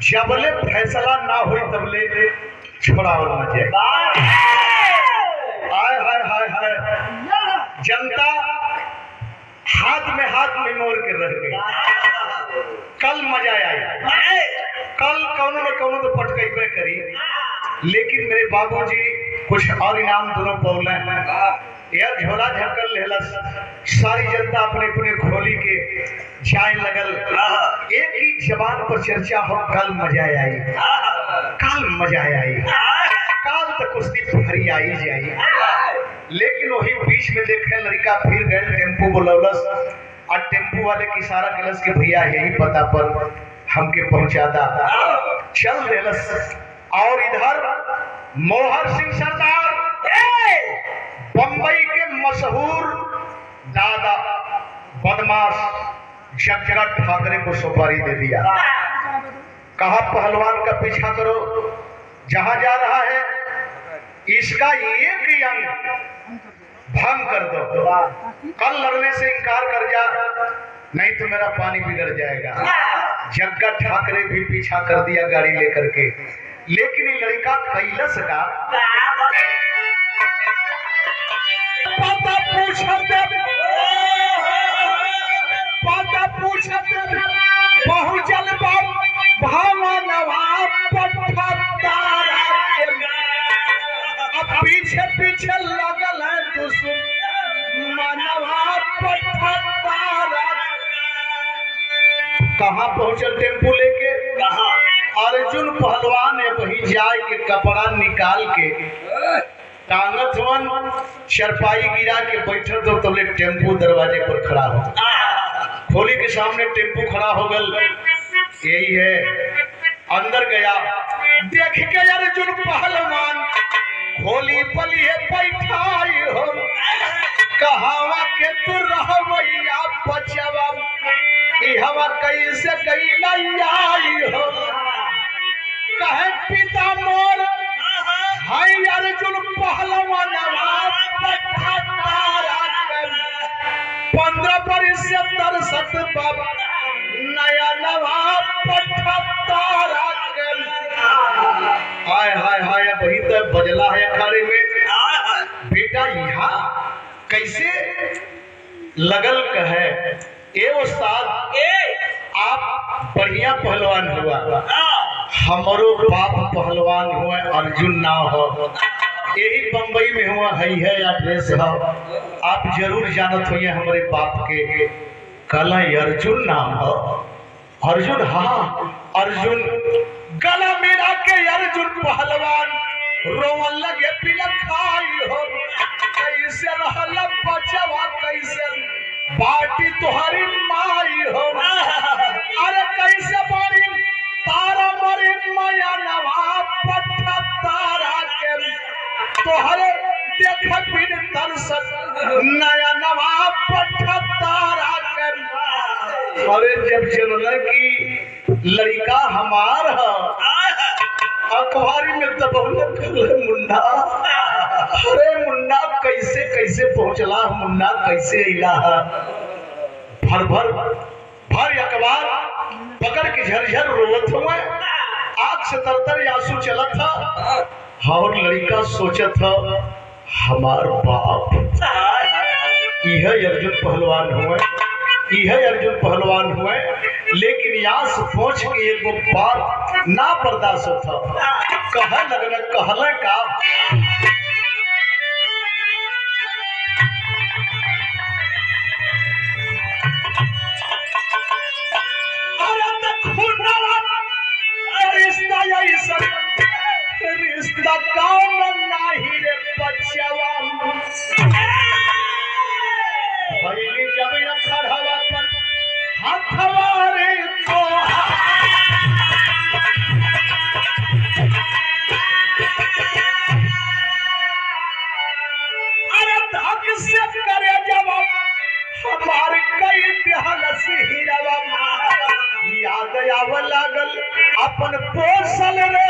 जबले फैसला ना हो तबले छोड़ावल न जाए। हाय हाय हाय हाय, जनता हाथ में मोड़ के रह गई। कल मजा आई, कल कौनो न कौनो तो पटकैबे करी, लेकिन मेरे बाबूजी कुछ और इनाम दोनों पौले यार झोला झक्कर लेहलस। सारी जनता अपने अपने खोली के जाए लगल। एक ही जबान पर चर्चा हो, कल मजा आई, कल मजा आई, कल तो कुश्ती भरी आई जाई। लेकिन वही बीच में देखे लड़का फिर गए टेम्पू बुलौलस और टेम्पू वाले की इशारा कलस के भैया यही पता पर हमके पहुंचा दा। चल देलस और इधर मोहर सिंह सरदार बंबई के मशहूर दादा बदमाश जगत ठाकरे को सुपारी दे दिया। कहा पहलवान का पीछा करो, जहां जा रहा है इसका एक ही अंग भंग कर दो, कल लड़ने से इनकार कर जा, नहीं तो मेरा पानी बिगड़ जाएगा। जगत ठाकरे भी पीछा कर दिया गाड़ी लेकर के, लेकिन ये लड़का कैलस का पहुंचल पीछे पीछे लगल है दुश्मनवा। कहाँ पहुंचल टेम्पू लेके? अर्जुन पहलवान है वही जाए के कपड़ा निकाल के टांगत वन चरपाई गिरा के बैठल तो तोले टेम्पू दरवाजे पर खड़ा हो। खोली के सामने टेम्पू खड़ा हो गल, यही है अंदर गया, देख के अर्जुन पहलवान खोली पलिए बैठाई हो। कहावा के तू रहवैया बचवा हवा कैसे गई आई हो। कहे पिता मोर हाय अर्जुन पहलवान 15 बरिस से तरसत बाब नया नवा पठतारा। हाय हाय हाय, वही तो बजला है अखाड़े में। बेटा यहाँ कैसे लगल कहे ए उस्ताद, आप बढ़िया पहलवान हुआ, हमारो बाप पहलवान हुआ अर्जुन ना हो, यही बंबई में हुआ है एड्रेस है, आप जरूर जानत होइए हमारे बाप के। कल अर्जुन नाम हो, अर्जुन, हाँ अर्जुन। गला मिला के अर्जुन पहलवान रोवन लगे पिलखाई हो। कैसे रहल बचवा कैसे बाटी तुहरी माई हो। अरे कैसे बारी तारा मरी माया नवा पट्टा तारा के तोहरे देख बिन तरसत नया नवा पट्टा तारा के। अरे जब जनल की लड़का हमार है अखबारी में तो बहुत मुन्ना। अरे मुन्ना कैसे कैसे पहुंचला, मुन्ना कैसे इला, भर भर भर अखबार पकड़ के झरझर रोवत हुए, आग से तरतर आंसू चला था। और लड़का सोचा था हमार बाप यह अर्जुन पहलवान हुए, यह अर्जुन पहलवान हुए। लेकिन यहाँ से पहुंच के एक बात ना बर्दाश्त था, कह लगना कहले का रिश्ता कौन नहीं रे बचवा। भइली जब खड़वा पर हाथवा रे तो अरे धक से करे जवाब हमार कई दिहल सिहरवा। याद आव लागल अपन पोसल रे